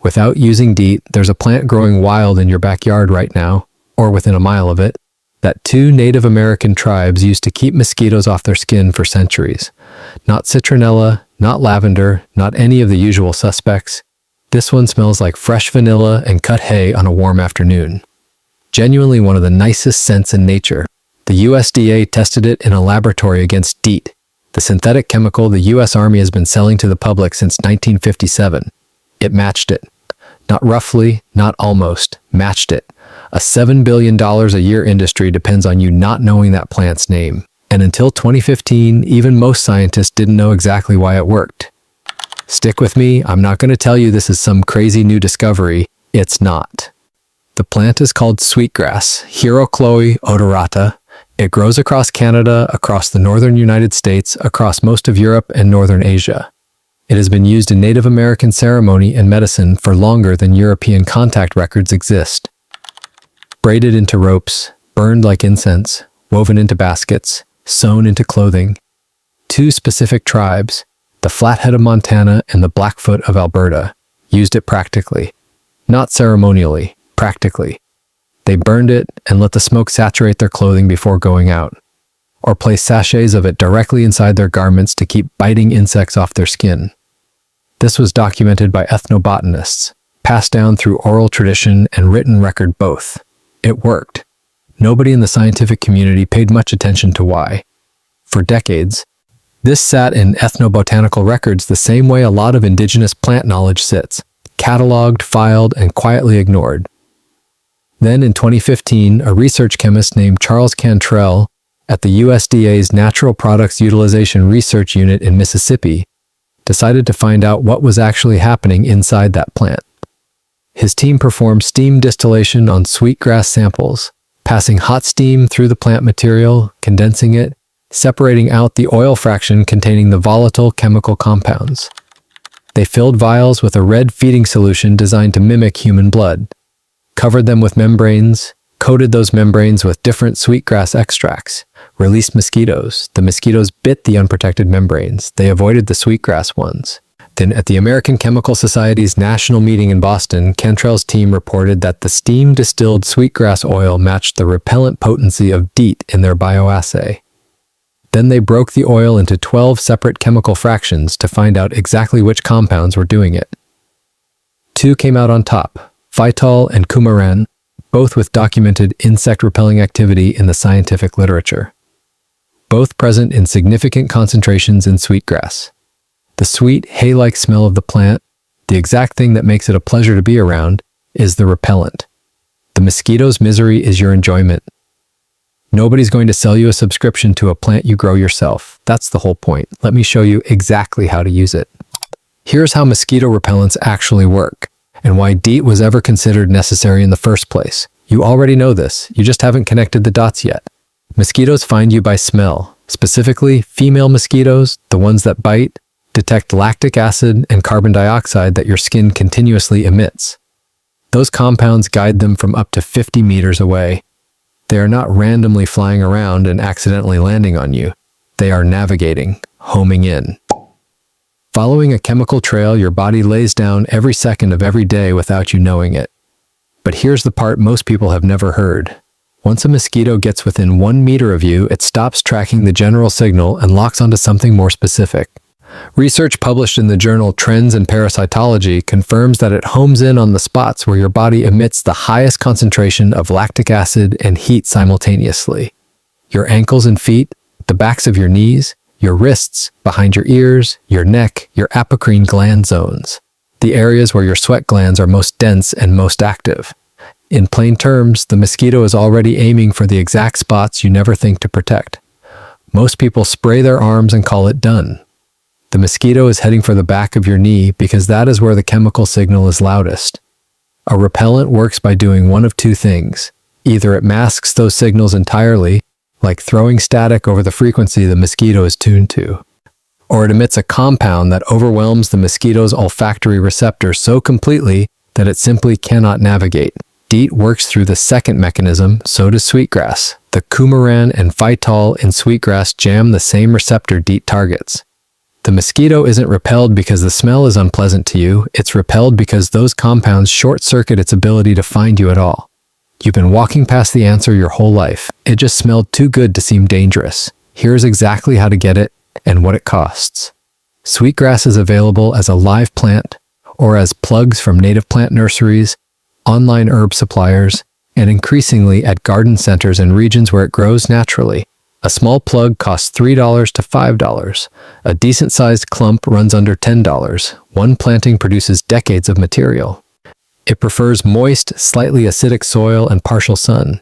Without using DEET, there's a plant growing wild in your backyard right now, or within a mile of it, that 2 Native American tribes used to keep mosquitoes off their skin for centuries. Not citronella, not lavender, not any of the usual suspects. This one smells like fresh vanilla and cut hay on a warm afternoon. Genuinely one of the nicest scents in nature. The USDA tested it in a laboratory against DEET, the synthetic chemical the US Army has been selling to the public since 1957. It matched it. Not roughly, not almost, matched it. A $7 billion a year industry depends on you not knowing that plant's name. And until 2015, even most scientists didn't know exactly why it worked. Stick with me, I'm not going to tell you this is some crazy new discovery. It's not. The plant is called sweetgrass, Hierochloe odorata. It grows across Canada, across the northern United States, across most of Europe and northern Asia. It has been used in Native American ceremony and medicine for longer than European contact records exist. Braided into ropes, burned like incense, woven into baskets, sewn into clothing. 2 specific tribes, the Flathead of Montana and the Blackfoot of Alberta, used it practically. Not ceremonially, practically. They burned it and let the smoke saturate their clothing before going out, or place sachets of it directly inside their garments to keep biting insects off their skin. This was documented by ethnobotanists, passed down through oral tradition and written record both. It worked. Nobody in the scientific community paid much attention to why. For decades, this sat in ethnobotanical records the same way a lot of indigenous plant knowledge sits, cataloged, filed, and quietly ignored. Then in 2015, a research chemist named Charles Cantrell at the USDA's Natural Products Utilization Research Unit in Mississippi decided to find out what was actually happening inside that plant. His team performed steam distillation on sweetgrass samples, passing hot steam through the plant material, condensing it, separating out the oil fraction containing the volatile chemical compounds. They filled vials with a red feeding solution designed to mimic human blood, covered them with membranes, coated those membranes with different sweetgrass extracts, released mosquitoes. The mosquitoes bit the unprotected membranes. They avoided the sweetgrass ones. Then at the American Chemical Society's national meeting in Boston, Cantrell's team reported that the steam-distilled sweetgrass oil matched the repellent potency of DEET in their bioassay. Then they broke the oil into 12 separate chemical fractions to find out exactly which compounds were doing it. 2 came out on top, phytol and coumarin, both with documented insect-repelling activity in the scientific literature. Both present in significant concentrations in sweetgrass. The sweet, hay-like smell of the plant, the exact thing that makes it a pleasure to be around, is the repellent. The mosquito's misery is your enjoyment. Nobody's going to sell you a subscription to a plant you grow yourself. That's the whole point. Let me show you exactly how to use it. Here's how mosquito repellents actually work, and why DEET was ever considered necessary in the first place. You already know this, you just haven't connected the dots yet. Mosquitoes find you by smell. Specifically, female mosquitoes, the ones that bite, detect lactic acid and carbon dioxide that your skin continuously emits. Those compounds guide them from up to 50 meters away. They are not randomly flying around and accidentally landing on you. They are navigating, homing in. Following a chemical trail your body lays down every second of every day without you knowing it. But here's the part most people have never heard. Once a mosquito gets within 1 meter of you, it stops tracking the general signal and locks onto something more specific. Research published in the journal Trends in Parasitology confirms that it homes in on the spots where your body emits the highest concentration of lactic acid and heat simultaneously. Your ankles and feet, the backs of your knees, your wrists, behind your ears, your neck, your apocrine gland zones, the areas where your sweat glands are most dense and most active. In plain terms, the mosquito is already aiming for the exact spots you never think to protect. Most people spray their arms and call it done. The mosquito is heading for the back of your knee because that is where the chemical signal is loudest. A repellent works by doing one of 2 things. Either it masks those signals entirely, like throwing static over the frequency the mosquito is tuned to, or it emits a compound that overwhelms the mosquito's olfactory receptor so completely that it simply cannot navigate. DEET works through the second mechanism, so does sweetgrass. The coumarin and phytol in sweetgrass jam the same receptor DEET targets. The mosquito isn't repelled because the smell is unpleasant to you, it's repelled because those compounds short-circuit its ability to find you at all. You've been walking past the answer your whole life. It just smelled too good to seem dangerous. Here's exactly how to get it and what it costs. Sweetgrass is available as a live plant or as plugs from native plant nurseries, online herb suppliers, and increasingly at garden centers in regions where it grows naturally. A small plug costs $3 to $5. A decent-sized clump runs under $10. One planting produces decades of material. It prefers moist, slightly acidic soil and partial sun.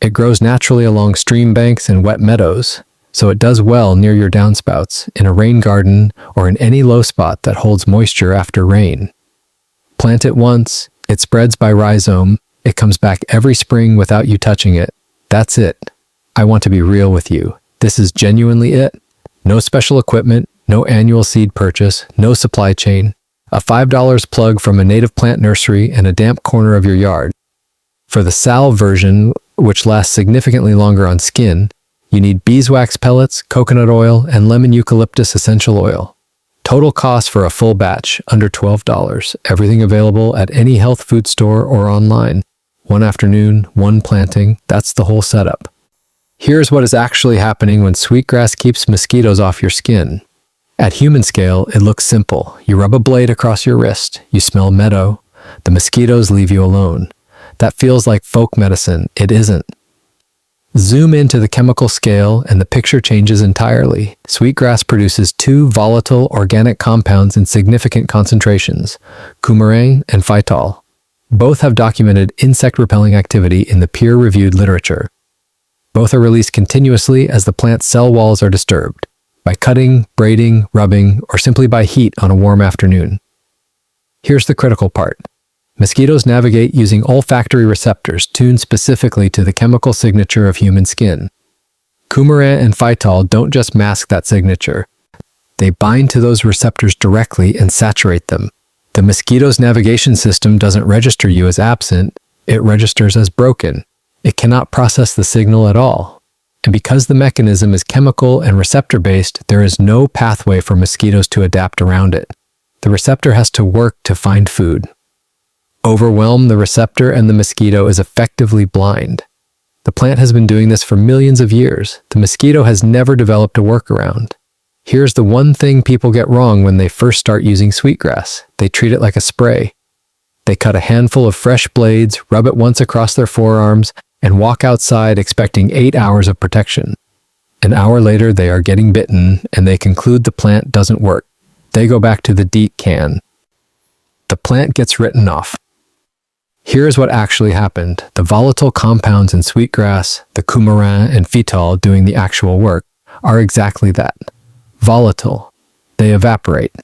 It grows naturally along stream banks and wet meadows, so it does well near your downspouts, in a rain garden, or in any low spot that holds moisture after rain. Plant it once, it spreads by rhizome, it comes back every spring without you touching it. That's it. I want to be real with you. This is genuinely it. No special equipment, no annual seed purchase, no supply chain. A $5 plug from a native plant nursery and a damp corner of your yard. For the salve version, which lasts significantly longer on skin, you need beeswax pellets, coconut oil, and lemon eucalyptus essential oil. Total cost for a full batch, under $12. Everything available at any health food store or online. One afternoon, one planting, that's the whole setup. Here's what is actually happening when sweetgrass keeps mosquitoes off your skin. At human scale, it looks simple. You rub a blade across your wrist, you smell meadow, the mosquitoes leave you alone. That feels like folk medicine. It isn't. Zoom into the chemical scale and the picture changes entirely. Sweetgrass produces two volatile organic compounds in significant concentrations, coumarin and phytol. Both have documented insect-repelling activity in the peer-reviewed literature. Both are released continuously as the plant's cell walls are disturbed, by cutting, braiding, rubbing, or simply by heat on a warm afternoon. Here's the critical part. Mosquitoes navigate using olfactory receptors tuned specifically to the chemical signature of human skin. Coumarin and phytol don't just mask that signature. They bind to those receptors directly and saturate them. The mosquito's navigation system doesn't register you as absent, it registers as broken. It cannot process the signal at all. And because the mechanism is chemical and receptor-based, there is no pathway for mosquitoes to adapt around it. The receptor has to work to find food. Overwhelm the receptor and the mosquito is effectively blind. The plant has been doing this for millions of years. The mosquito has never developed a workaround. Here's the one thing people get wrong when they first start using sweetgrass. They treat it like a spray. They cut a handful of fresh blades, rub it once across their forearms, and walk outside expecting 8 hours of protection. An hour later, they are getting bitten, and they conclude the plant doesn't work. They go back to the Deet can. The plant gets written off. Here's what actually happened. The volatile compounds in sweetgrass, the coumarin and phytol doing the actual work, are exactly that. Volatile. They evaporate.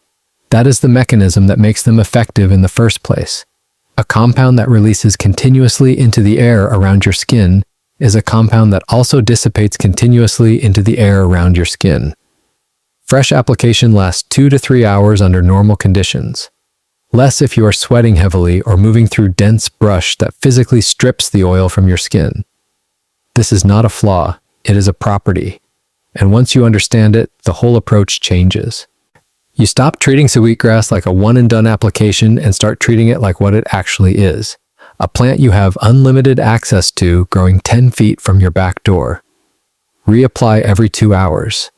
That is the mechanism that makes them effective in the first place. A compound that releases continuously into the air around your skin is a compound that also dissipates continuously into the air around your skin. Fresh application lasts 2 to 3 hours under normal conditions. Less if you are sweating heavily or moving through dense brush that physically strips the oil from your skin. This is not a flaw, it is a property. And once you understand it, the whole approach changes. You stop treating sweetgrass like a one-and-done application and start treating it like what it actually is. A plant you have unlimited access to growing 10 feet from your back door. Reapply every 2 hours.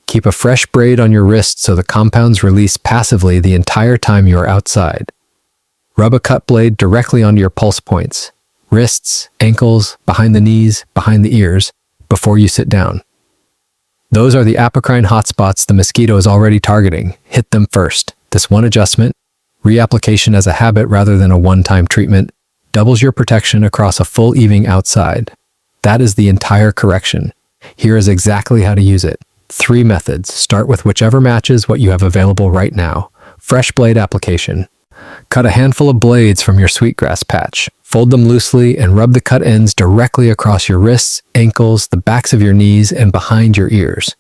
Keep a fresh braid on your wrist so the compounds release passively the entire time you are outside. Rub a cut blade directly onto your pulse points, wrists, ankles, behind the knees, behind the ears, before you sit down. Those are the apocrine hotspots the mosquito is already targeting. Hit them first. This one adjustment, reapplication as a habit rather than a one-time treatment, doubles your protection across a full evening outside. That is the entire correction. Here is exactly how to use it. 3 methods. Start with whichever matches what you have available right now. Fresh blade application. Cut a handful of blades from your sweetgrass patch. Fold them loosely and rub the cut ends directly across your wrists, ankles, the backs of your knees, and behind your ears.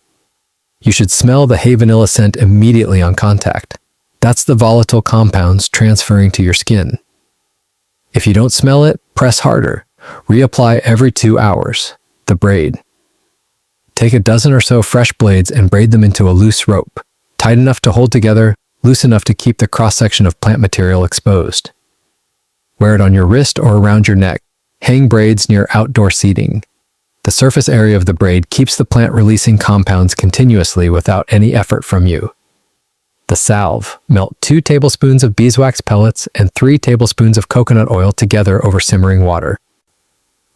You should smell the hay vanilla scent immediately on contact. That's the volatile compounds transferring to your skin. If you don't smell it, press harder. Reapply every 2 hours. The braid. Take a dozen or so fresh blades and braid them into a loose rope. tight enough to hold together, loose enough to keep the cross-section of plant material exposed. Wear it on your wrist or around your neck. Hang braids near outdoor seating. The surface area of the braid keeps the plant releasing compounds continuously without any effort from you. The salve. Melt 2 tablespoons of beeswax pellets and 3 tablespoons of coconut oil together over simmering water.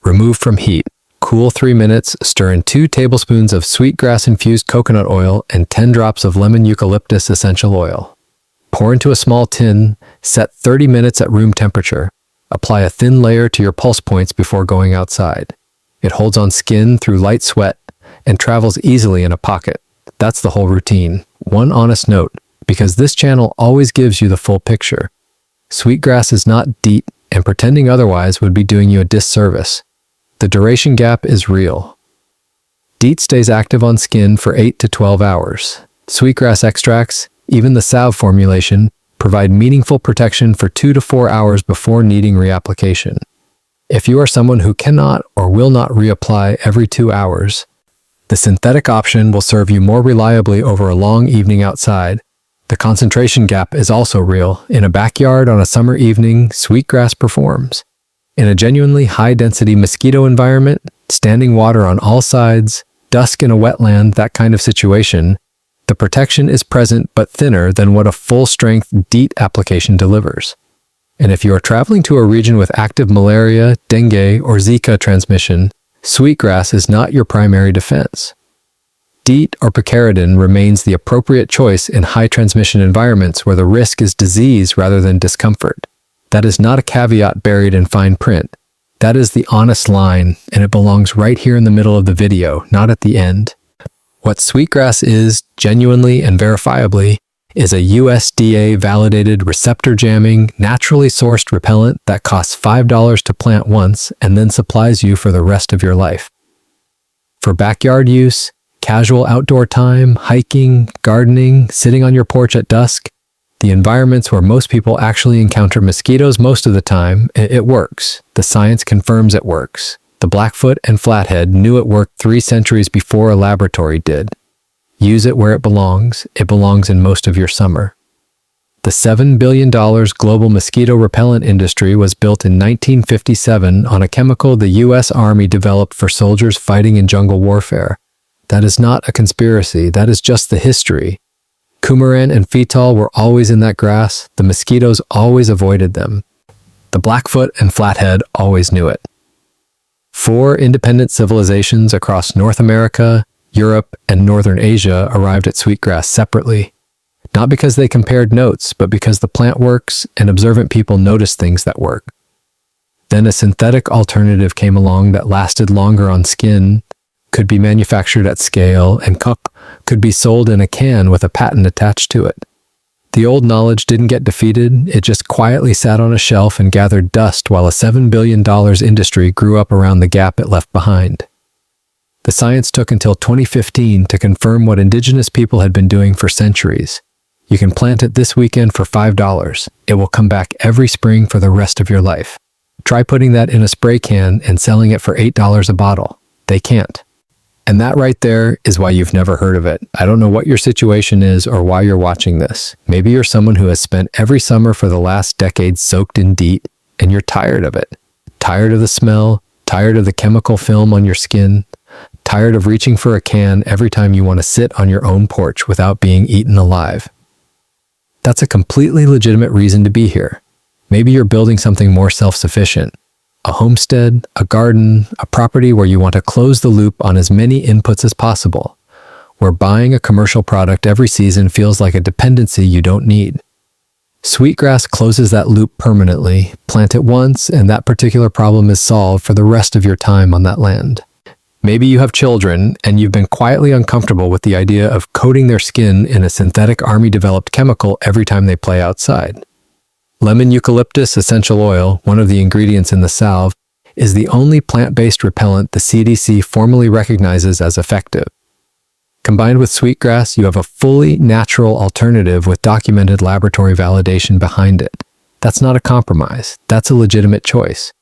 Remove from heat. Cool 3 minutes, stir in 2 tablespoons of sweetgrass-infused coconut oil and 10 drops of lemon eucalyptus essential oil. Pour into a small tin, set 30 minutes at room temperature. Apply a thin layer to your pulse points before going outside. It holds on skin through light sweat and travels easily in a pocket. That's the whole routine. One honest note, because this channel always gives you the full picture. Sweetgrass is not Deet, and pretending otherwise would be doing you a disservice. The duration gap is real. Deet stays active on skin for 8 to 12 hours. Sweetgrass extracts, even the salve formulation, provide meaningful protection for 2 to 4 hours before needing reapplication. If you are someone who cannot or will not reapply every 2 hours, the synthetic option will serve you more reliably over a long evening outside. The concentration gap is also real. In a backyard on a summer evening, sweetgrass performs. In a genuinely high-density mosquito environment, standing water on all sides, dusk in a wetland, that kind of situation, the protection is present but thinner than what a full-strength Deet application delivers. And if you are traveling to a region with active malaria, dengue, or Zika transmission, sweetgrass is not your primary defense. Deet or picaridin remains the appropriate choice in high-transmission environments where the risk is disease rather than discomfort. That is not a caveat buried in fine print. That is the honest line, and it belongs right here in the middle of the video, not at the end. What sweetgrass is, genuinely and verifiably, is a USDA-validated receptor-jamming, naturally sourced repellent that costs $5 to plant once and then supplies you for the rest of your life. For backyard use, casual outdoor time, hiking, gardening, sitting on your porch at dusk, the environments where most people actually encounter mosquitoes most of the time, it works. The science confirms it works. The Blackfoot and Flathead knew it worked 3 centuries before a laboratory did. Use it where it belongs. It belongs in most of your summer. The $7 billion global mosquito repellent industry was built in 1957 on a chemical the U.S. Army developed for soldiers fighting in jungle warfare. That is not a conspiracy. That is just the history. Coumarin and phytol were always in that grass. The mosquitoes always avoided them. The Blackfoot and Flathead always knew it. 4 independent civilizations across North America, Europe, and Northern Asia arrived at sweetgrass separately. Not because they compared notes, but because the plant works and observant people noticed things that work. Then a synthetic alternative came along that lasted longer on skin, could be manufactured at scale, and could be sold in a can with a patent attached to it. The old knowledge didn't get defeated, it just quietly sat on a shelf and gathered dust while a $7 billion industry grew up around the gap it left behind. The science took until 2015 to confirm what indigenous people had been doing for centuries. You can plant it this weekend for $5. It will come back every spring for the rest of your life. Try putting that in a spray can and selling it for $8 a bottle. They can't. And that right there is why you've never heard of it. I don't know what your situation is or why you're watching this. Maybe you're someone who has spent every summer for the last decade soaked in Deet, and you're tired of it. Tired of the smell, tired of the chemical film on your skin, tired of reaching for a can every time you want to sit on your own porch without being eaten alive. That's a completely legitimate reason to be here. Maybe you're building something more self-sufficient. A homestead, a garden, a property where you want to close the loop on as many inputs as possible, where buying a commercial product every season feels like a dependency you don't need. Sweetgrass closes that loop permanently. Plant it once, and that particular problem is solved for the rest of your time on that land. Maybe you have children, and you've been quietly uncomfortable with the idea of coating their skin in a synthetic army-developed chemical every time they play outside. Lemon eucalyptus essential oil, one of the ingredients in the salve, is the only plant-based repellent the CDC formally recognizes as effective. Combined with sweetgrass, you have a fully natural alternative with documented laboratory validation behind it. That's not a compromise. That's a legitimate choice.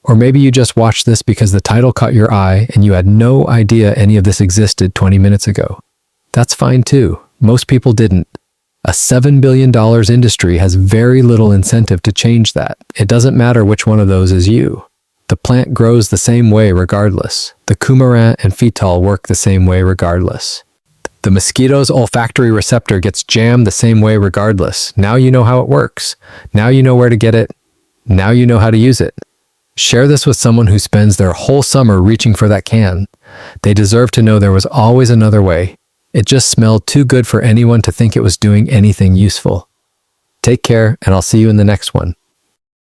Or maybe you just watched this because the title caught your eye and you had no idea any of this existed 20 minutes ago. That's fine too. Most people didn't. A $7 billion industry has very little incentive to change that. It doesn't matter which one of those is you. The plant grows the same way regardless. The coumarin and phytol work the same way regardless. The mosquito's olfactory receptor gets jammed the same way regardless. Now you know how it works. Now you know where to get it. Now you know how to use it. Share this with someone who spends their whole summer reaching for that can. They deserve to know there was always another way. It just smelled too good for anyone to think it was doing anything useful. Take care, and I'll see you in the next one.